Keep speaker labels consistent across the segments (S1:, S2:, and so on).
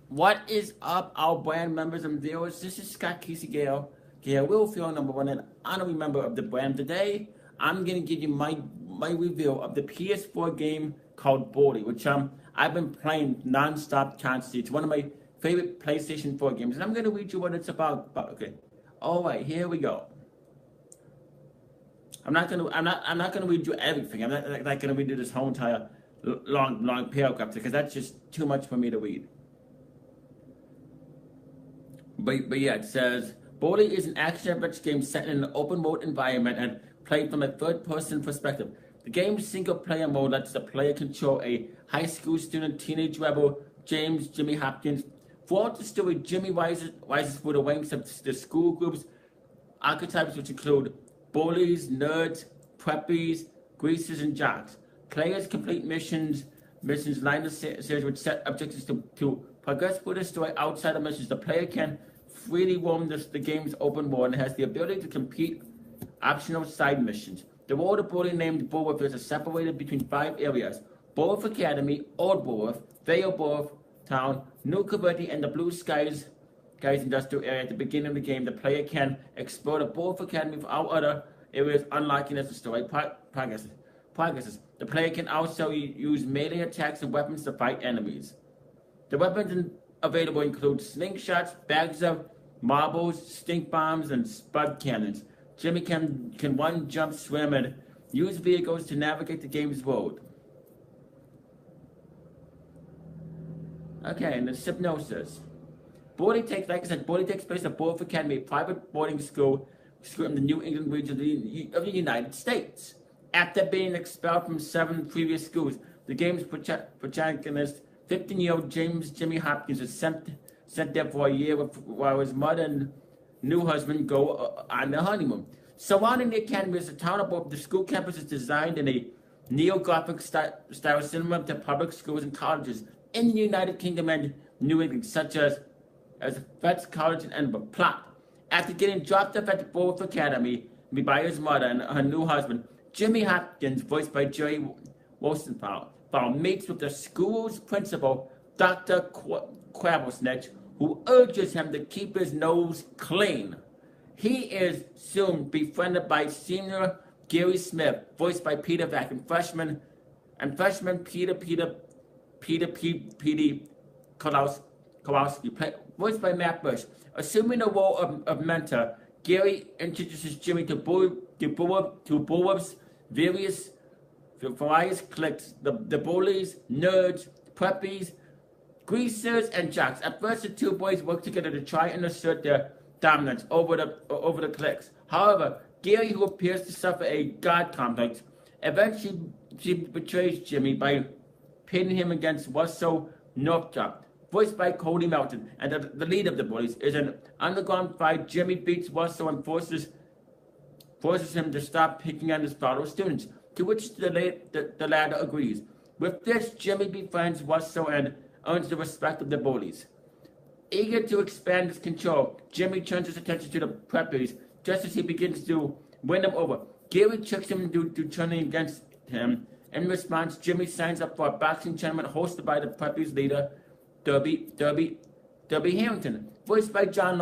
S1: What is up, our brand members and viewers? This is Scott Casey Gale, Gale Willfield, number one and honorary member of the brand. Today, I'm gonna give you my review of the PS4 game called Bully, which I've been playing non-stop constantly. It's one of my favorite PlayStation 4 games, and I'm gonna read you what it's about. Okay, all right, here we go. I'm not gonna read you everything. I'm not gonna read you this whole entire long paragraph because that's just too much for me to read. But yeah, it says, Bully is an action-adventure game set in an open-world environment and played from a third-person perspective. The game's single-player mode lets the player control a high school student, teenage rebel, James Jimmy Hopkins. Throughout the story, Jimmy rises through the ranks of the school group's archetypes, which include bullies, nerds, preppies, greasers, and jocks. Players complete missions line the series with set objectives to progress through the story. Outside of missions, the player can freely roam the game's open world and has the ability to complete optional side missions. The world of Bully named Bullworth is separated between 5 areas: Bullworth Academy, Old Bullworth, Vale Bullworth Town, New Caverty, and the Blue Skies industrial area. At the beginning of the game, the player can explore the Bullworth Academy without other areas unlocking as the story progresses. The player can also use melee attacks and weapons to fight enemies. The weapons available include slingshots, bags of marbles, stink bombs, and spud cannons. Jimmy can run, jump, swim, and use vehicles to navigate the game's world. Okay, and the synopsis. Bully takes place at Bullworth Academy, a private boarding school in the New England region of the United States. After being expelled from 7 previous schools, the game's protagonist, 15-year-old James Jimmy Hopkins, is sent there for a year while his mother and new husband go on their honeymoon. Surrounding the academy is the town of Bullworth. The school campus is designed in a neo-Gothic style similar to public schools and colleges in the United Kingdom and New England, such as Fettes College in Edinburgh. Plot: after getting dropped off at the Bullworth Academy by his mother and her new husband, Jimmy Hopkins, voiced by Jerry Wostenthal, meets with the school's principal, Dr. Quabblesnitch, who urges him to keep his nose clean. He is soon befriended by senior Gary Smith, voiced by Peter Vack, and freshman Peter Kowalski, voiced by Matt Bush. Assuming the role of mentor, Gary introduces Jimmy to Bullworth's various cliques: the bullies, nerds, preppies, greasers, and jocks. At first, the two boys work together to try and assert their dominance over the cliques. However, Gary, who appears to suffer a god complex, eventually betrays Jimmy by pitting him against Russell Northrop, voiced by Cody Melton, and the leader of the bullies. Is an underground fight. Jimmy beats Russell and forces him to stop picking on his fellow students, to which the latter agrees. With this, Jimmy befriends Russell and earns the respect of the bullies. Eager to expand his control, Jimmy turns his attention to the preppies just as he begins to win them over. Gary tricks him into turning against him. In response, Jimmy signs up for a boxing tournament hosted by the preppies leader, Derby Harrington, voiced by John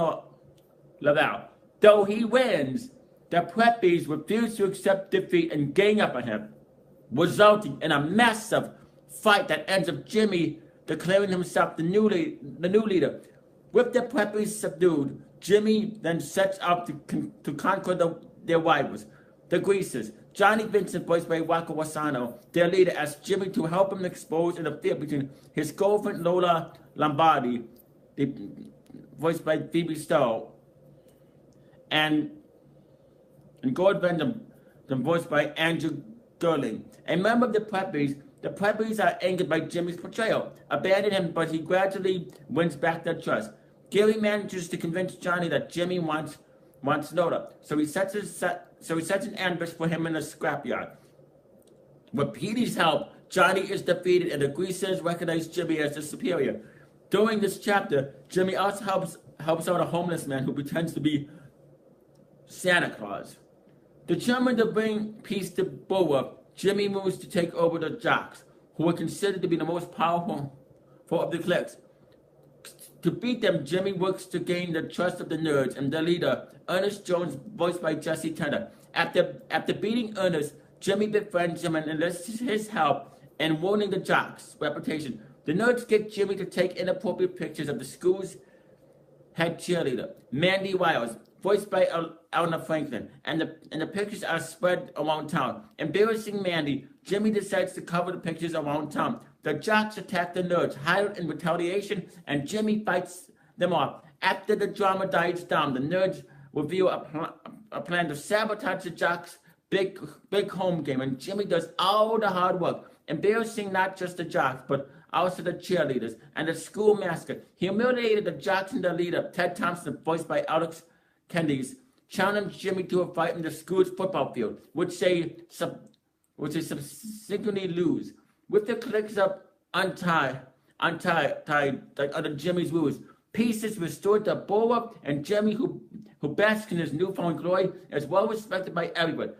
S1: Lavelle. Though he wins, the preppies refuse to accept defeat and gang up on him, resulting in a massive fight that ends with Jimmy declaring himself the new leader. With the preppies subdued, Jimmy then sets out to conquer their rivals, the Greasers. Johnny Vincent, voiced by Rocco Wasano, their leader, asks Jimmy to help him expose an affair between his girlfriend Lola Lombardi, voiced by Phoebe Stowe, and Gord Vendham, voiced by Andrew Gerling. A member of the preppies are angered by Jimmy's portrayal, abandon him, but he gradually wins back their trust. Gary manages to convince Johnny that Jimmy wants Lola, so he sets an ambush for him in a scrapyard. With Petey's help, Johnny is defeated and the Greasers recognize Jimmy as the superior. During this chapter, Jimmy also helps out a homeless man who pretends to be Santa Claus. Determined to bring peace to Bullworth, Jimmy moves to take over the jocks, who are considered to be the most powerful of the cliques. To beat them, Jimmy works to gain the trust of the nerds and their leader, Ernest Jones, voiced by Jesse Tanner. After beating Ernest, Jimmy befriends him and enlists his help in ruining the jocks' reputation. The nerds get Jimmy to take inappropriate pictures of the school's head cheerleader, Mandy Wiles, voiced by Eleanor Franklin, and the pictures are spread around town. Embarrassing Mandy, Jimmy decides to cover the pictures around town. The jocks attack the nerds, hired in retaliation, and Jimmy fights them off. After the drama dies down, the nerds reveal a plan to sabotage the jocks' big home game, and Jimmy does all the hard work, embarrassing not just the jocks, but also the cheerleaders and the school mascot. He humiliated the jocks and the leader, Ted Thompson, voiced by Alex Kennedy's, challenged Jimmy to a fight in the school's football field, which they subsequently lose. With the cliques up untied like under Jimmy's rules, peace is restored to Boa, and Jimmy, who basks in his newfound glory, is well respected by everyone.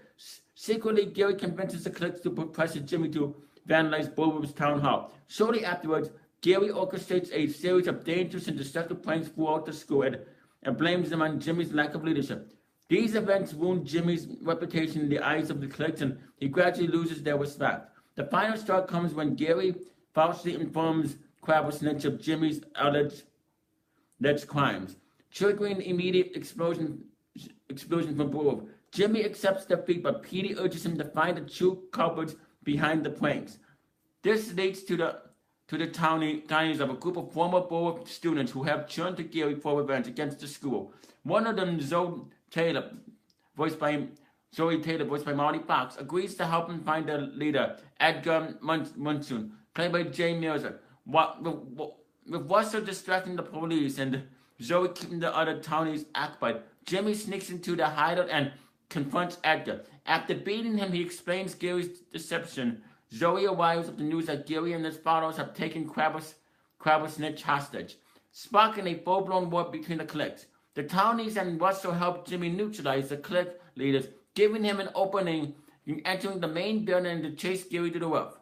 S1: Secretly, Gary convinces the cliques to pressure Jimmy to vandalize Boa's town hall. Shortly afterwards, Gary orchestrates a series of dangerous and destructive pranks throughout the school and blames them on Jimmy's lack of leadership. These events wound Jimmy's reputation in the eyes of the cliques, and he gradually loses their respect. The final straw comes when Gary falsely informs Crabble Snitch of Jimmy's alleged crimes, triggering immediate explosion from Boa. Jimmy accepts defeat, but Petey urges him to find the true culprits behind the pranks. This leads to the townies of a group of former Boa students who have turned to Gary for revenge against the school. One of them, Zoe Taylor, voiced by Marty Fox, agrees to help him find the leader, Edgar Munson, played by Jay Mirza. With Russell distracting the police and Zoe keeping the other townies occupied, Jimmy sneaks into the hideout and confronts Edgar. After beating him, he explains Gary's deception. Zoe arrives with the news that Gary and his followers have taken Crabble Snitch hostage, sparking a full-blown war between the cliques. The townies and Russell help Jimmy neutralize the clique leaders, giving him an opening in entering the main building to chase Gary to the roof.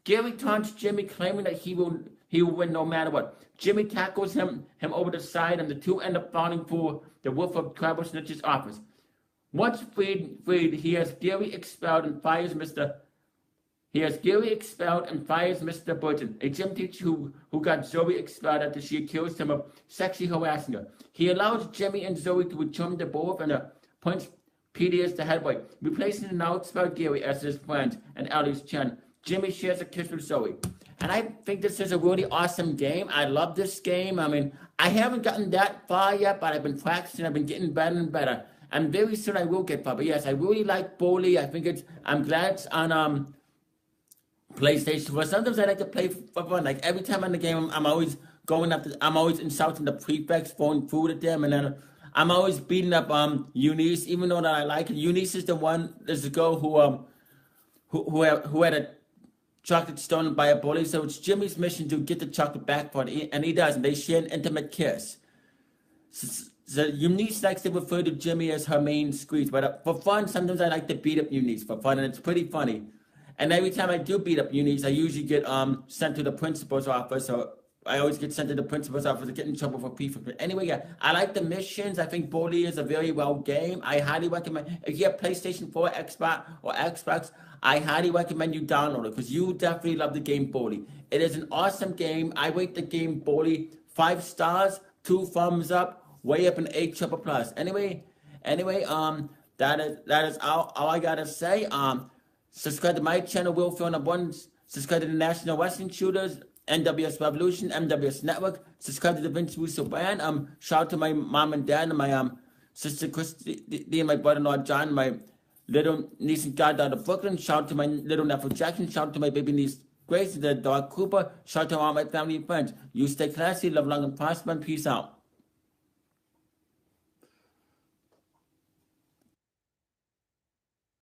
S1: Gary taunts Jimmy, claiming that he will win no matter what. Jimmy tackles him over the side, and the two end up falling for the roof of Crabble Snitch's office. Once freed, he has Gary expelled and fires Mr. Burton, a gym teacher who got Zoe expelled after she accused him of sexually harassing her. He allows Jimmy and Zoe to return to both and appoints Petey as the head boy, replacing the now expelled Gary as his friend and Ellie's chin. Jimmy shares a kiss with Zoe. And I think this is a really awesome game. I love this game. I mean, I haven't gotten that far yet, but I've been practicing. I've been getting better and better. And very soon I will get far. But yes, I really like Bully. I'm glad it's on PlayStation 4. Sometimes I like to play for fun. Like every time in the game, I'm always insulting the prefects, going through to them, and then I'm always beating up Eunice, even though that I like it. Eunice is the girl who had a chocolate stolen by a bully. So it's Jimmy's mission to get the chocolate back for it, and he does, and they share an intimate kiss. So Eunice likes to refer to Jimmy as her main squeeze, but for fun, sometimes I like to beat up Eunice for fun, and it's pretty funny. And every time I do beat up Eunice, I usually get sent to the principal's office, or I always get sent to the principal's office to get in trouble for prefect. But anyway, yeah, I like the missions. I think Bully is a very well game. I highly recommend, if you have PlayStation 4, Xbox, I highly recommend you download it, because you definitely love the game Bully. It is an awesome game. I rate the game Bully 5 stars, 2 thumbs up, way up an 8 triple plus. Anyway, that is all I gotta say. Subscribe to my channel, Will Phil number 1. Subscribe to the National Wrestling Shooters, NWS Revolution, MWS Network. Subscribe to the Vince Russo Band. Shout out to my mom and dad, and my sister Christy, and my brother-in-law John, my little niece and goddaughter Brooklyn. Shout out to my little nephew Jackson. Shout out to my baby niece Grace, the dog Cooper. Shout out to all my family and friends. You stay classy, love long and prosper, and peace out.